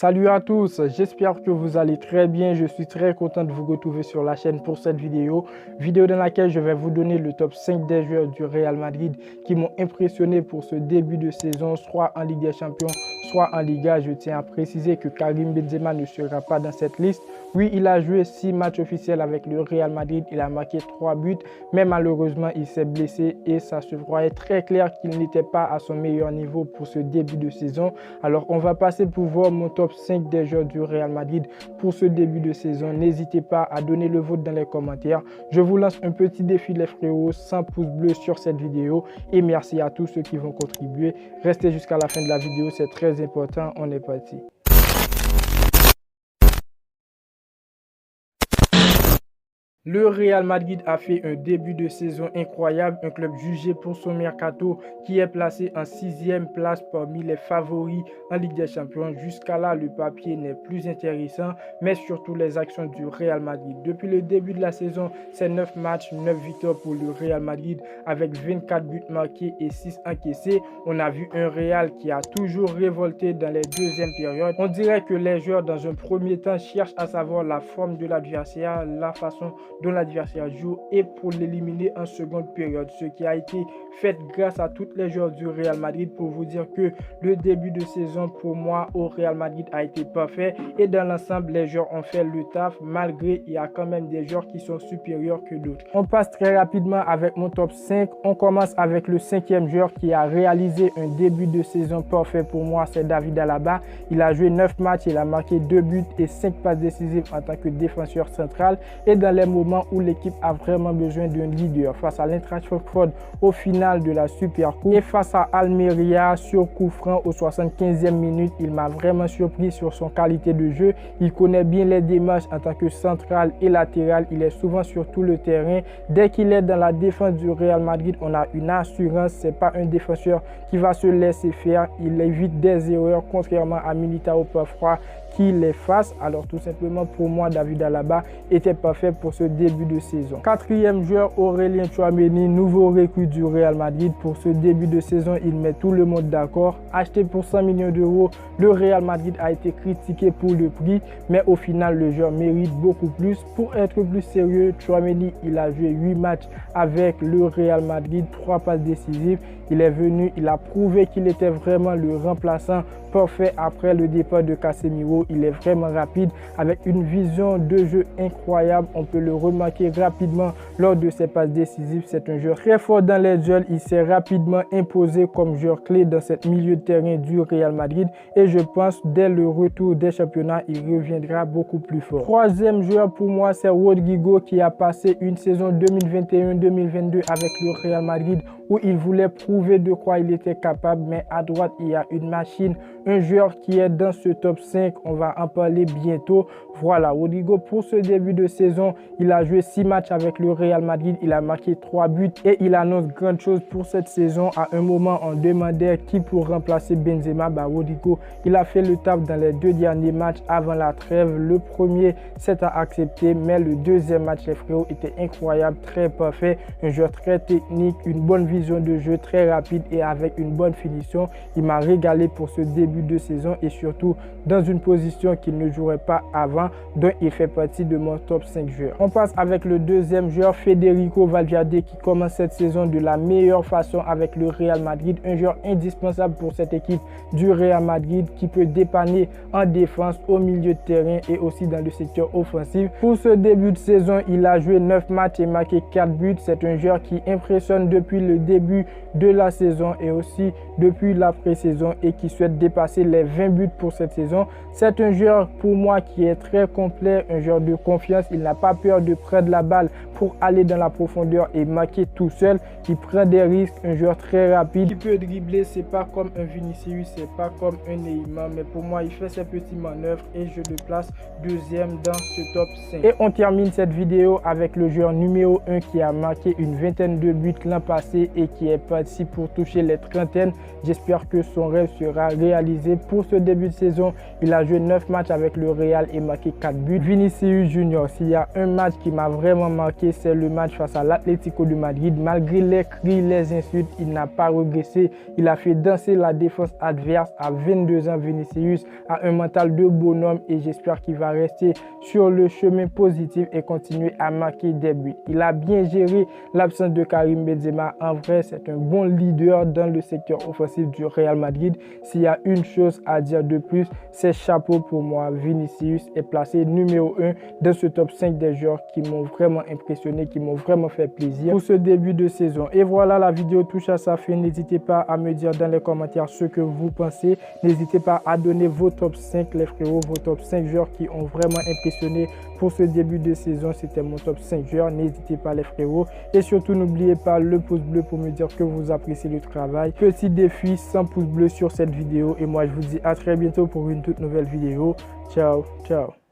Salut à tous, j'espère que vous allez très bien. Je suis très content de vous retrouver sur la chaîne pour cette vidéo dans laquelle je vais vous donner le top 5 des joueurs du Real Madrid qui m'ont impressionné pour ce début de saison, soit en Ligue des Champions, soit en Liga. Je tiens à préciser que Karim Benzema ne sera pas dans cette liste. Oui, il a joué 6 matchs officiels avec le Real Madrid, il a marqué 3 buts, mais malheureusement il s'est blessé et ça se voyait très clair qu'il n'était pas à son meilleur niveau pour ce début de saison. Alors on va passer pour voir mon top 5 des joueurs du Real Madrid pour ce début de saison. N'hésitez pas à donner le vote dans les commentaires. Je vous lance un petit défi les frérots, 100 pouces bleus sur cette vidéo et merci à tous ceux qui vont contribuer. Restez jusqu'à la fin de la vidéo, c'est très important. On est parti. Le Real Madrid a fait un début de saison incroyable, un club jugé pour son mercato qui est placé en 6e place parmi les favoris en Ligue des Champions. Jusqu'à là, le papier n'est plus intéressant, mais surtout les actions du Real Madrid. Depuis le début de la saison, c'est 9 matchs, 9 victoires pour le Real Madrid avec 24 buts marqués et 6 encaissés. On a vu un Real qui a toujours révolté dans les deuxièmes périodes. On dirait que les joueurs dans un premier temps cherchent à savoir la forme de l'adversaire, la façon dont l'adversaire joue et pour l'éliminer en seconde période, ce qui a été fait grâce à tous les joueurs du Real Madrid. Pour vous dire que le début de saison pour moi au Real Madrid a été parfait et dans l'ensemble les joueurs ont fait le taf, malgré il y a quand même des joueurs qui sont supérieurs que d'autres. On passe très rapidement avec mon top 5. On commence avec le 5e joueur qui a réalisé un début de saison parfait pour moi, c'est David Alaba. Il a joué 9 matchs, il a marqué 2 buts et 5 passes décisives en tant que défenseur central et dans les moments où l'équipe a vraiment besoin d'un leader face à l'Eintracht Francfort au final de la Super Coupe et face à Almeria sur coup franc au 75e minute. Il m'a vraiment surpris sur son qualité de jeu. Il connaît bien les démarches en tant que central et latéral. Il est souvent sur tout le terrain. Dès qu'il est dans la défense du Real Madrid, on a une assurance. C'est pas un défenseur qui va se laisser faire. Il évite des erreurs contrairement à Militao parfois qui les fasse. Alors tout simplement pour moi, David Alaba était parfait pour ce début de saison. 4e joueur, Aurélien Tchouaméni, nouveau recrue du Real Madrid. Pour ce début de saison, il met tout le monde d'accord. Acheté pour 100 millions d'euros, le Real Madrid a été critiqué pour le prix, mais au final, le joueur mérite beaucoup plus. Pour être plus sérieux, Tchouaméni, il a joué 8 matchs avec le Real Madrid, 3 passes décisives. Il est venu, il a prouvé qu'il était vraiment le remplaçant parfait après le départ de Casemiro. Il est vraiment rapide avec une vision de jeu incroyable. On peut le remarquer rapidement lors de ses passes décisives. C'est un joueur très fort dans les duels. Il s'est rapidement imposé comme joueur clé dans ce milieu de terrain du Real Madrid et je pense dès le retour des championnats, il reviendra beaucoup plus fort. 3e joueur pour moi, c'est Rodrygo qui a passé une saison 2021-2022 avec le Real Madrid où il voulait prouver de quoi il était capable, mais à droite, il y a une machine, un joueur qui est dans ce top 5, on va en parler bientôt. Voilà, Rodrygo pour ce début de saison, il a joué 6 matchs avec le Real Madrid, il a marqué 3 buts et il annonce grande chose pour cette saison. À un moment, on demandait qui pour remplacer Benzema. Rodrygo, il a fait le taf dans les 2 derniers matchs avant la trêve. Le premier, c'est à accepter, mais le deuxième match, les frérots, était incroyable, très parfait, un joueur très technique, une bonne vision de jeu, très rapide et avec une bonne finition. Il m'a régalé pour ce début de saison et surtout dans une position qu'il ne jouerait pas avant, donc il fait partie de mon top 5 joueurs. On passe avec le 2e joueur, Federico Valverde, qui commence cette saison de la meilleure façon avec le Real Madrid, un joueur indispensable pour cette équipe du Real Madrid qui peut dépanner en défense, au milieu de terrain et aussi dans le secteur offensif. Pour ce début de saison, il a joué 9 matchs et marqué 4 buts. C'est un joueur qui impressionne depuis le début de la saison et aussi depuis la pré-saison et qui souhaite dépasser les 20 buts pour cette saison. C'est un joueur pour moi qui est très complet, un joueur de confiance. Il n'a pas peur de prendre la balle pour aller dans la profondeur et marquer tout seul. Il prend des risques, un joueur très rapide. Il peut dribbler, c'est pas comme un Vinicius, c'est pas comme un Neymar, mais pour moi il fait ses petits manœuvres et je le place 2e dans ce top 5. Et on termine cette vidéo avec le joueur numéro 1 qui a marqué une vingtaine de buts l'an passé et qui est parti pour toucher les trentaines. J'espère que son rêve sera réalisé. Pour ce début de saison, il a joué 9 matchs avec le Real et marqué 4 buts. Vinicius Junior, s'il y a un match qui m'a vraiment marqué, c'est le match face à l'Atlético de Madrid. Malgré les cris, les insultes, il n'a pas régressé. Il a fait danser la défense adverse. À 22 ans, Vinicius a un mental de bonhomme et j'espère qu'il va rester sur le chemin positif et continuer à marquer des buts. Il a bien géré l'absence de Karim Benzema. En vrai, c'est un bon leader dans le secteur offensif du Real Madrid. S'il y a une chose à dire de plus, c'est chapeau pour moi. Vinicius est placé numéro 1 dans ce top 5 des joueurs qui m'ont vraiment impressionné, qui m'ont vraiment fait plaisir pour ce début de saison. Et voilà, la vidéo touche à sa fin. N'hésitez pas à me dire dans les commentaires ce que vous pensez. N'hésitez pas à donner vos top 5, les frérots, vos top 5 joueurs qui ont vraiment impressionné pour ce début de saison. C'était mon top 5 joueurs. N'hésitez pas, les frérots. Et surtout, n'oubliez pas le pouce bleu pour me dire que vous appréciez le travail. Petit défi, 100 pouces bleus sur cette vidéo. Et moi, je vous dis à très bientôt pour une toute nouvelle vidéo. Ciao, ciao.